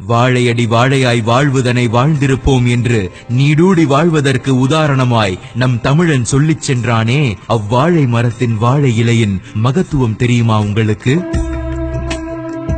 வாழையடி வாழையாய் வாழ்வதனை வாழ்ந்திருப்போம் என்று நீடூடி வாழ்வதற்கு உதாரணமாய் நம் தமிழன் சொல்லிச் சென்றானே, அவ்வாழை மரத்தின் வாழை இலையின் மகத்துவம் தெரியுமா உங்களுக்கு?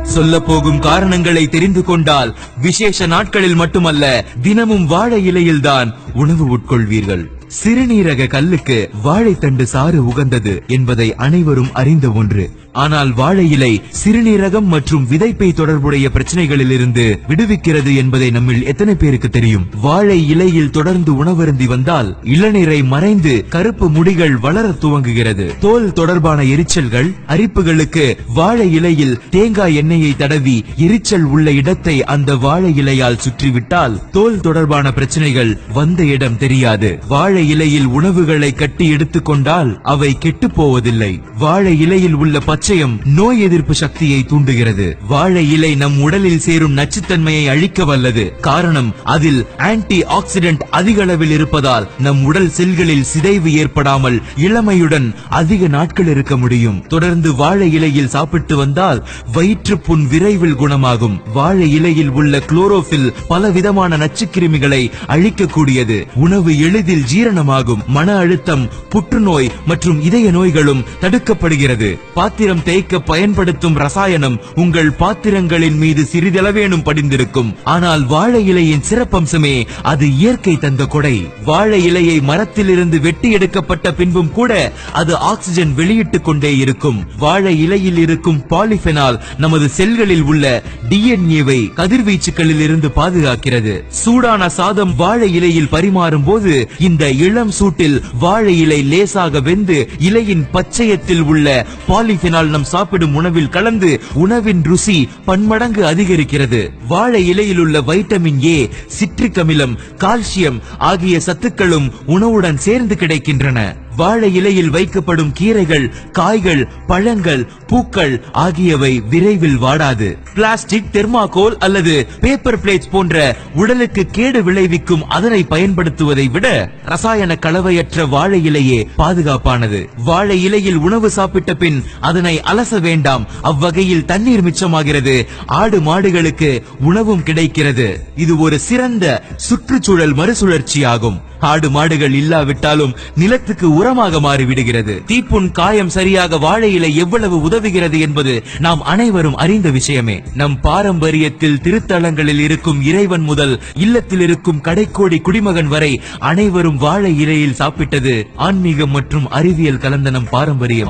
சொல்ல போகும் காரணங்களை தெரிந்து கொண்டால் விசேஷ நாட்களில் மட்டுமல்ல, தினமும் வாழை இலையில்தான் உணவு உட்கொள்வீர்கள். சிறுநீரக கல்லுக்கு வாழைத்தண்டு சாறு உகந்தது என்பதை அனைவரும் அறிந்த ஒன்று. ஆனால் வாழை இலை சிறுநீரகம் மற்றும் விதைப்பை தொடர்புடைய பிரச்சனைகளில் இருந்து விடுவிக்கிறது என்பதை நம்மில் எத்தனை பேருக்கு தெரியும்? வாழை இலையில் தொடர்ந்து உணவருந்தி வந்தால் இளநீரை மறைந்து கருப்பு முடிகள் வளர துவங்குகிறது. தோல் தொடர்பான எரிச்சல்கள், அரிப்புகளுக்கு வாழை இலையில் தேங்காய் எண்ணெயை தடவி எரிச்சல் உள்ள இடத்தை அந்த வாழை இலையால் சுற்றிவிட்டால் தோல் தொடர்பான பிரச்சனைகள் வந்த இடம் தெரியாது. வாழை இலையில் உணவுகளை கட்டி எடுத்துக் கொண்டால் அவை கெட்டு போவதில்லை. வாழை இலையில் உள்ள பச்சையம் நோய் எதிர்ப்பு சக்தியை தூண்டுகிறது. வாழை இலை நம் உடலில் சேரும் நச்சுத்தன்மையை அழிக்க வல்லது. காரணம், அதில் ஆன்டி ஆக்சிடென்ட் அதிக அளவில் இருப்பதால் நம் உடல் செல்களில் சிதைவு ஏற்படாமல் இளமையுடன் அதிக நாட்கள் இருக்க முடியும். தொடர்ந்து வாழை இலையில் சாப்பிட்டு வந்தால் வயிற்று புண் விரைவில் குணமாகும். வாழை இலையில் உள்ள குளோரோபில் பல விதமான நச்சுக்கிருமிகளை அழிக்கக்கூடியது. உணவு எளிதில் ஜீரணமாகும். மன அழுத்தம், புற்றுநோய் மற்றும் இதய நோய்களும் தடுக்கப்படுகிறது. பாத்திரம் தேய்க்க பயன்படுத்தும் ரசாயனம் உங்கள் பாத்திரங்களின் மீது சிறிதளவேனும் படிந்திருக்கும். ஆனால் வாழை இலையின் சிறப்பம்சமே அது இயற்கை தந்த கொடை. வாழை இலையை மரத்திலிருந்து வெட்டி எடுக்கப்பட்ட பின்பும் கூட அது ஆக்சிஜன் வெளியிட்டுக் கொண்டே இருக்கும். வாழை இலையில் இருக்கும் பாலிபெனால் நமது செல்களில் உள்ள டிஎன்ஏவை கதிர்வீச்சுகளில் இருந்து பாதுகாக்கிறது. சூடான சாதம் வாழை இலையில் பரிமாறும் போது இந்த இளம் சூட்டில் வாழை இலை லேசாக வெந்து இலையின் பச்சையத்தில் உள்ள பாலிபெனால் நம் சாப்பிடும் உணவில் கலந்து உணவின் ருசி பன்மடங்கு அதிகரிக்கிறது. வாழை இலையில் உள்ள வைட்டமின் ஏ, சிட்ரிக் அமிலம், கால்சியம் ஆகிய சத்துக்களும் உணவுடன் சேர்ந்து கிடைக்கின்றன. வாழை இலையில் வைக்கப்படும் கீரைகள், காய்கள், பழங்கள், பூக்கள் ஆகியவை விரைவில் வாடாது. பிளாஸ்டிக், தெர்மாகோல் அல்லது பேப்பர் பிளேட்ஸ் போன்ற உடலுக்கு கேடு விளைவிக்கும் அதனை பயன்படுத்துவதை விட ரசாயன கலவையற்ற வாழை இலையே பாதுகாப்பானது. வாழை இலையில் உணவு சாப்பிட்ட பின் அதனை அலச வேண்டாம். அவ்வகையில் தண்ணீர் மிச்சமாகிறது. ஆடு மாடுகளுக்கு உணவும் கிடைக்கிறது. இது ஒரு சிறந்த சுற்றுச்சூழல் மறுசுழற்சியாகும். ஆடு மாடுகள் இல்லாவிட்டாலும் நிலத்துக்கு உரமாக மாறிவிடுகிறது. தீப்புண், காயம் சரியாக வாழை இலை எவ்வளவு உதவுகிறது என்பது நாம் அனைவரும் அறிந்த விஷயமே. நம் பாரம்பரியத்தில் திருத்தலங்களில் இருக்கும் இறைவன் முதல் இல்லத்தில் இருக்கும் கடைக்கோடி குடிமகன் வரை அனைவரும் வாழை இலையில் சாப்பிட்டது ஆன்மீகம் மற்றும் அறிவியல் கலந்த நம் பாரம்பரியம்.